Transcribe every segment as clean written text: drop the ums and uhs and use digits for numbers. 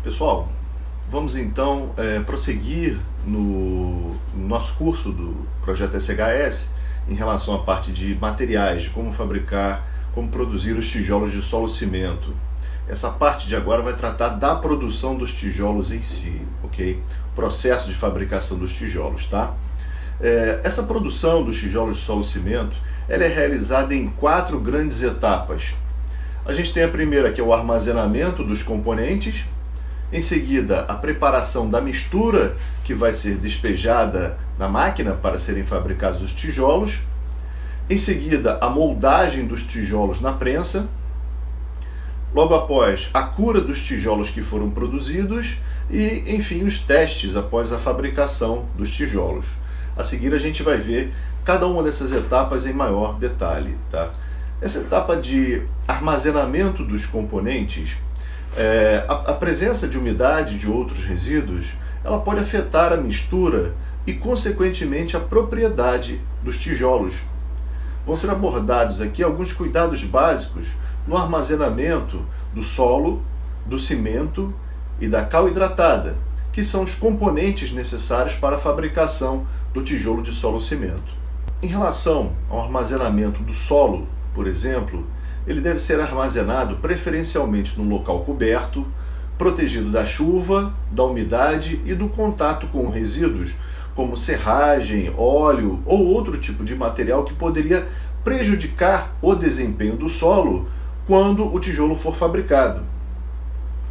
Pessoal, vamos então prosseguir no nosso curso do projeto SHS em relação à parte de materiais, de como fabricar, como produzir os tijolos de solo-cimento. Essa parte de agora vai tratar da produção dos tijolos em si, ok? Processo de fabricação dos tijolos, tá? Essa produção dos tijolos de solo-cimento, ela é realizada em 4 grandes etapas. A gente tem a primeira, que é o armazenamento dos componentes. Em seguida, a preparação da mistura que vai ser despejada na máquina para serem fabricados os tijolos. Em seguida, a moldagem dos tijolos na prensa. Logo após, a cura dos tijolos que foram produzidos e, enfim, os testes após a fabricação dos tijolos. A seguir, a gente vai ver cada uma dessas etapas em maior detalhe, tá? Essa etapa de armazenamento dos componentes, a presença de umidade e de outros resíduos, ela pode afetar a mistura e, consequentemente, a propriedade dos tijolos. Vão ser abordados aqui alguns cuidados básicos no armazenamento do solo, do cimento e da cal hidratada, que são os componentes necessários para a fabricação do tijolo de solo-cimento. Em relação ao armazenamento do solo, por exemplo, ele deve ser armazenado preferencialmente num local coberto, protegido da chuva, da umidade e do contato com resíduos, como serragem, óleo ou outro tipo de material que poderia prejudicar o desempenho do solo quando o tijolo for fabricado.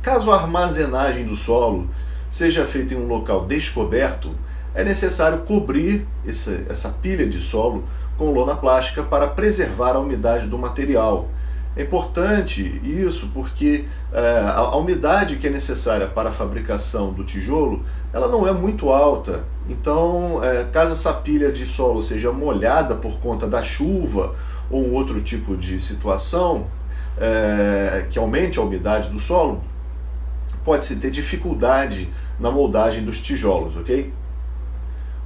Caso a armazenagem do solo seja feita em um local descoberto, é necessário cobrir essa pilha de solo com lona plástica para preservar a umidade do material. É importante isso porque a umidade que é necessária para a fabricação do tijolo, ela não é muito alta. Então, caso essa pilha de solo seja molhada por conta da chuva ou um outro tipo de situação que aumente a umidade do solo, pode-se ter dificuldade na moldagem dos tijolos, ok?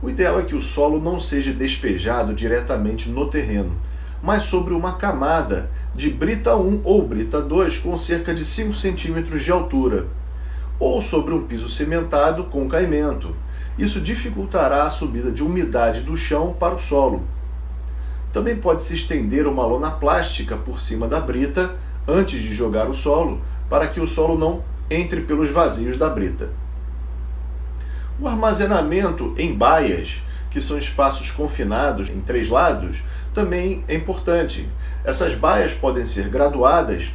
O ideal é que o solo não seja despejado diretamente no terreno, mas sobre uma camada de brita 1 ou brita 2 com cerca de 5 centímetros de altura, ou sobre um piso cimentado com caimento. Isso dificultará a subida de umidade do chão para o solo. Também pode-se estender uma lona plástica por cima da brita antes de jogar o solo, para que o solo não entre pelos vazios da brita. O armazenamento em baias, que são espaços confinados em 3 lados, também é importante. Essas baias podem ser graduadas,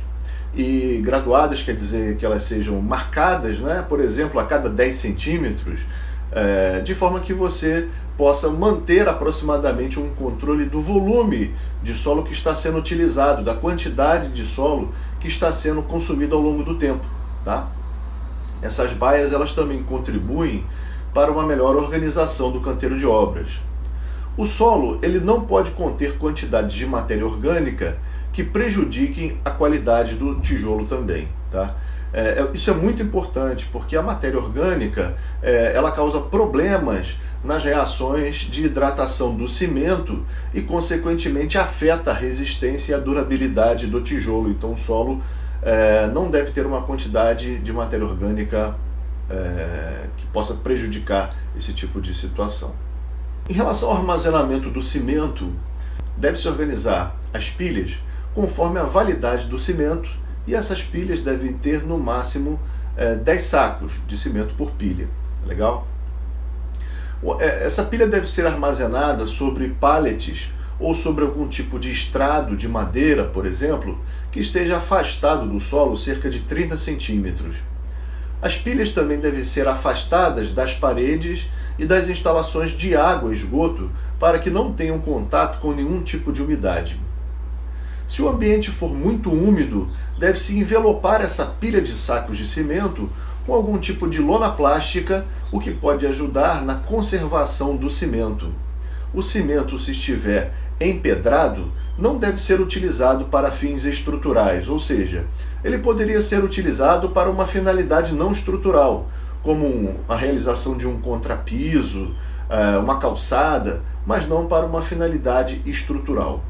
e graduadas quer dizer que elas sejam marcadas, né? Por exemplo, a cada 10 centímetros, de forma que você possa manter aproximadamente um controle do volume de solo que está sendo utilizado, da quantidade de solo que está sendo consumido ao longo do tempo, tá? Essas baias elas também contribuem para uma melhor organização do canteiro de obras. O solo ele não pode conter quantidades de matéria orgânica que prejudiquem a qualidade do tijolo também, tá? Isso é muito importante porque a matéria orgânica ela causa problemas nas reações de hidratação do cimento e, consequentemente, afeta a resistência e a durabilidade do tijolo. Então, o solo não deve ter uma quantidade de matéria orgânica que possa prejudicar esse tipo de situação. Em relação ao armazenamento do cimento, deve-se organizar as pilhas conforme a validade do cimento e essas pilhas devem ter no máximo 10 sacos de cimento por pilha. Legal? Essa pilha deve ser armazenada sobre pallets ou sobre algum tipo de estrado de madeira, por exemplo, que esteja afastado do solo cerca de 30 centímetros. As pilhas também devem ser afastadas das paredes e das instalações de água e esgoto para que não tenham contato com nenhum tipo de umidade. Se o ambiente for muito úmido, deve-se envelopar essa pilha de sacos de cimento com algum tipo de lona plástica, o que pode ajudar na conservação do cimento. O cimento, se estiver empedrado, não deve ser utilizado para fins estruturais, ou seja, ele poderia ser utilizado para uma finalidade não estrutural, como a realização de um contrapiso, uma calçada, mas não para uma finalidade estrutural.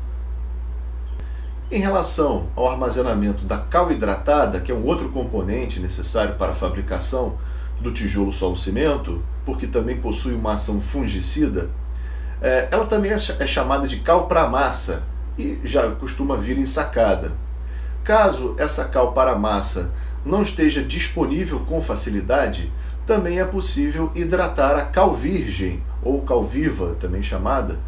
Em relação ao armazenamento da cal hidratada, que é um outro componente necessário para a fabricação do tijolo solo cimento, porque também possui uma ação fungicida, ela também é chamada de cal para massa e já costuma vir ensacada. Caso essa cal para massa não esteja disponível com facilidade, também é possível hidratar a cal virgem, ou cal viva, também chamada,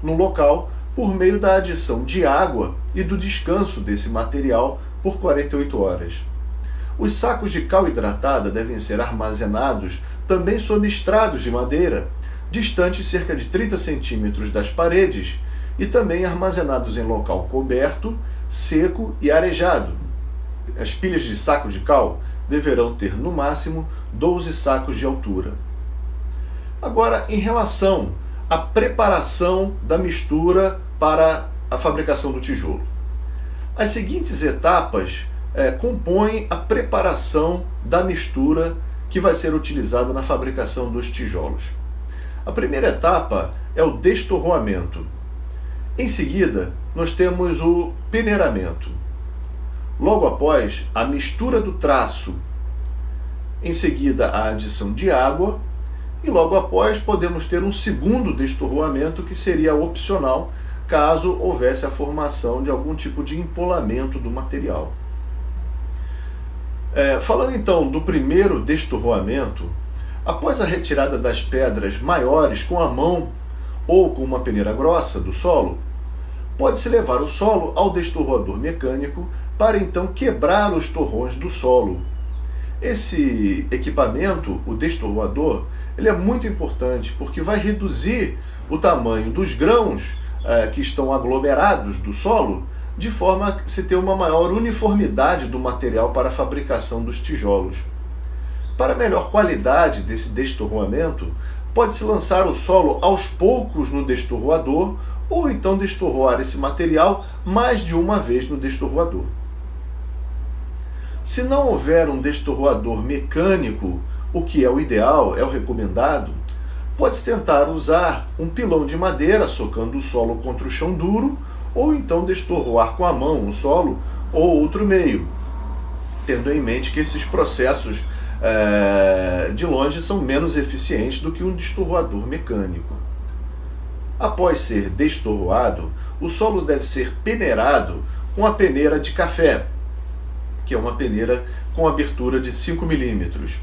no local por meio da adição de água e do descanso desse material por 48 horas. Os sacos de cal hidratada devem ser armazenados também sob estrados de madeira, distantes cerca de 30 centímetros das paredes, e também armazenados em local coberto, seco e arejado. As pilhas de sacos de cal deverão ter no máximo 12 sacos de altura. Agora, em relação à preparação da mistura para a fabricação do tijolo. As seguintes etapas compõem a preparação da mistura que vai ser utilizada na fabricação dos tijolos. A primeira etapa é o destorroamento. Em seguida, nós temos o peneiramento. Logo após, a mistura do traço. Em seguida, a adição de água. E logo após, podemos ter um segundo destorroamento, que seria opcional, caso houvesse a formação de algum tipo de empolamento do material. Falando então do primeiro destorroamento, após a retirada das pedras maiores com a mão ou com uma peneira grossa do solo, pode-se levar o solo ao destorroador mecânico para então quebrar os torrões do solo. Esse equipamento, o destorroador, ele é muito importante porque vai reduzir o tamanho dos grãos que estão aglomerados do solo, de forma a se ter uma maior uniformidade do material para a fabricação dos tijolos. Para melhor qualidade desse destorroamento, pode-se lançar o solo aos poucos no destorroador, ou então destorroar esse material mais de uma vez no destorroador. Se não houver um destorroador mecânico, o que é o ideal, é o recomendado, pode-se tentar usar um pilão de madeira socando o solo contra o chão duro, ou então destorroar com a mão o solo ou outro meio, tendo em mente que esses processos de longe são menos eficientes do que um destorroador mecânico. Após ser destorroado, o solo deve ser peneirado com a peneira de café, que é uma peneira com abertura de 5 milímetros.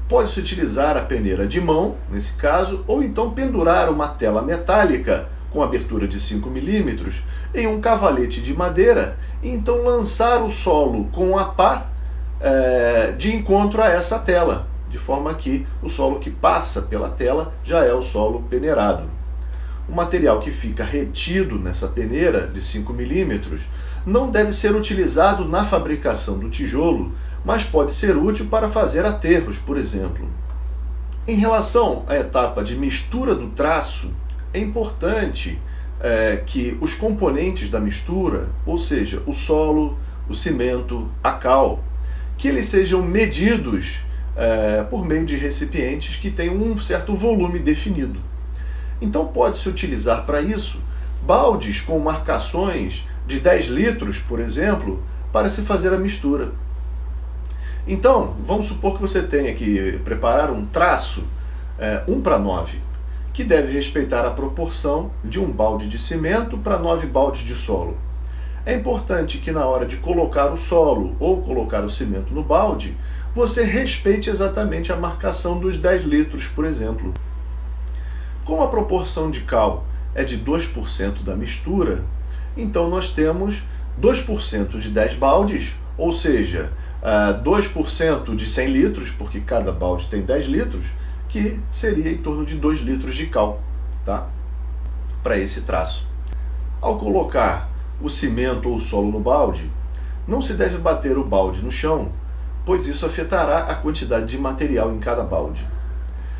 Pode-se utilizar a peneira de mão, nesse caso, ou então pendurar uma tela metálica com abertura de 5 milímetros em um cavalete de madeira e então lançar o solo com a pá de encontro a essa tela, de forma que o solo que passa pela tela já é o solo peneirado. O material que fica retido nessa peneira de 5 milímetros não deve ser utilizado na fabricação do tijolo, mas pode ser útil para fazer aterros, por exemplo. Em relação à etapa de mistura do traço, é importante que os componentes da mistura, ou seja, o solo, o cimento, a cal, que eles sejam medidos por meio de recipientes que tenham um certo volume definido. Então pode-se utilizar para isso baldes com marcações de 10 litros, por exemplo, para se fazer a mistura. Então, vamos supor que você tenha que preparar um traço 1:9, que deve respeitar a proporção de um balde de cimento para 9 baldes de solo. É importante que na hora de colocar o solo ou colocar o cimento no balde, você respeite exatamente a marcação dos 10 litros, por exemplo. Como a proporção de cal é de 2% da mistura, então nós temos 2% de 10 baldes, ou seja, 2% de 100 litros, porque cada balde tem 10 litros, que seria em torno de 2 litros de cal, tá? Para esse traço. Ao colocar o cimento ou o solo no balde, não se deve bater o balde no chão, pois isso afetará a quantidade de material em cada balde.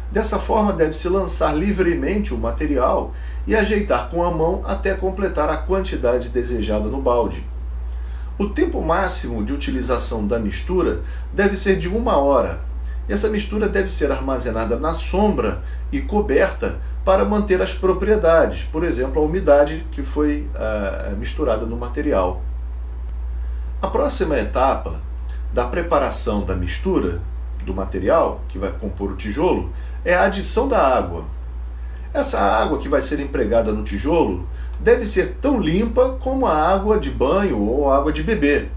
Dessa forma, deve-se lançar livremente o material e ajeitar com a mão até completar a quantidade desejada no balde. O tempo máximo de utilização da mistura deve ser de 1 hora. Essa mistura deve ser armazenada na sombra e coberta para manter as propriedades, por exemplo, a umidade que foi misturada no material. A próxima etapa da preparação da mistura do material que vai compor o tijolo é a adição da água. Essa água que vai ser empregada no tijolo deve ser tão limpa como a água de banho ou água de beber.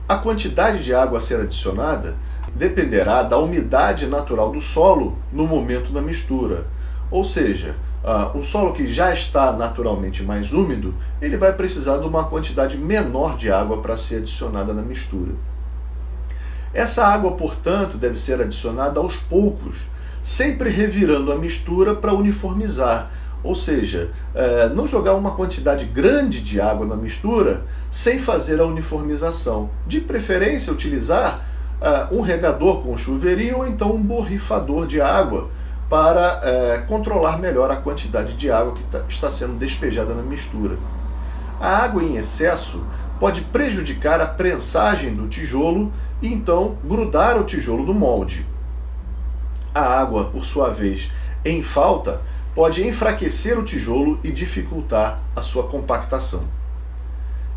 A quantidade de água a ser adicionada dependerá da umidade natural do solo no momento da mistura. Ou seja, o solo que já está naturalmente mais úmido, ele vai precisar de uma quantidade menor de água para ser adicionada na mistura. Essa água, portanto, deve ser adicionada aos poucos, sempre revirando a mistura para uniformizar. Ou seja, não jogar uma quantidade grande de água na mistura sem fazer a uniformização. De preferência, utilizar um regador com chuveirinho ou então um borrifador de água para controlar melhor a quantidade de água que está sendo despejada na mistura. A água em excesso pode prejudicar a prensagem do tijolo e então grudar o tijolo do molde. A água, por sua vez, em falta, pode enfraquecer o tijolo e dificultar a sua compactação.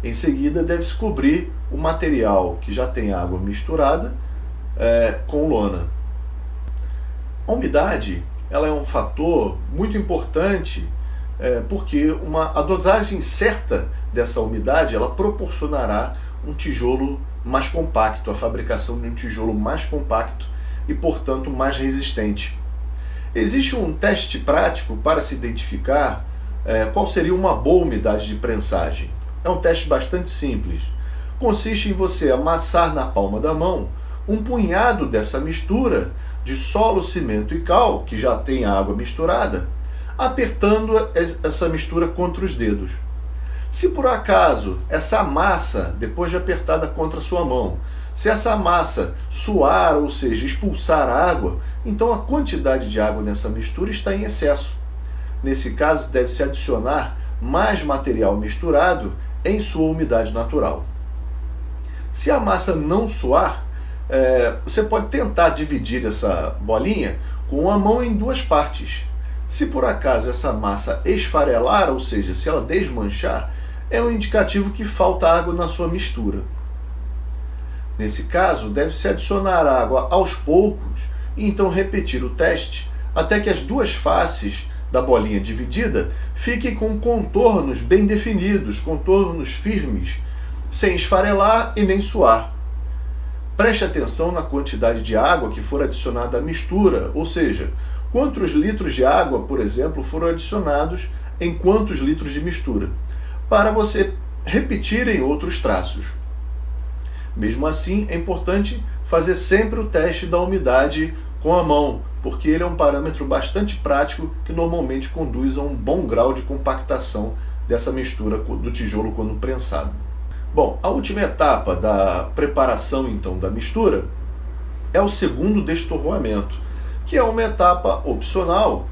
Em seguida, deve-se cobrir o material que já tem água misturada com lona. A umidade ela é um fator muito importante porque a dosagem certa dessa umidade ela proporcionará um tijolo mais compacto, a fabricação de um tijolo mais compacto e, portanto, mais resistente. Existe um teste prático para se identificar qual seria uma boa umidade de prensagem. É um teste bastante simples. Consiste em você amassar na palma da mão um punhado dessa mistura de solo, cimento e cal, que já tem água misturada, apertando essa mistura contra os dedos. Se por acaso essa massa, depois de apertada contra a sua mão, se essa massa suar, ou seja, expulsar água, então a quantidade de água nessa mistura está em excesso. Nesse caso, deve-se adicionar mais material misturado em sua umidade natural. Se a massa não suar, você pode tentar dividir essa bolinha com a mão em duas partes. Se por acaso essa massa esfarelar, ou seja, se ela desmanchar, é um indicativo que falta água na sua mistura. Nesse caso, deve-se adicionar água aos poucos e então repetir o teste até que as duas faces da bolinha dividida fiquem com contornos bem definidos, contornos firmes, sem esfarelar e nem suar. Preste atenção na quantidade de água que for adicionada à mistura, ou seja, quantos litros de água, por exemplo, foram adicionados em quantos litros de mistura, para você repetir em outros traços. Mesmo assim, é importante fazer sempre o teste da umidade com a mão, porque ele é um parâmetro bastante prático que normalmente conduz a um bom grau de compactação dessa mistura do tijolo quando prensado. Bom, a última etapa da preparação então da mistura é o segundo destorroamento, que é uma etapa opcional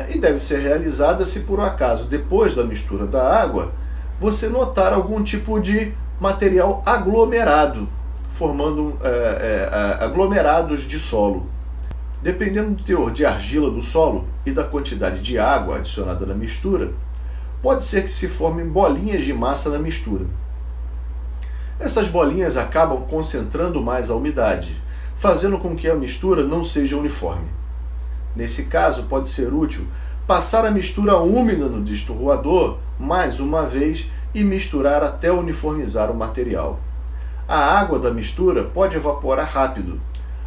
e deve ser realizada se por acaso depois da mistura da água você notar algum tipo de material aglomerado, formando aglomerados de solo. Dependendo do teor de argila do solo e da quantidade de água adicionada na mistura, pode ser que se formem bolinhas de massa na mistura. Essas bolinhas acabam concentrando mais a umidade, fazendo com que a mistura não seja uniforme. Nesse caso, pode ser útil passar a mistura úmida no destorroador mais uma vez e misturar até uniformizar o material. A água da mistura pode evaporar rápido.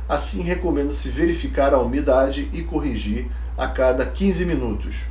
Assim, recomenda-se verificar a umidade e corrigir a cada 15 minutos.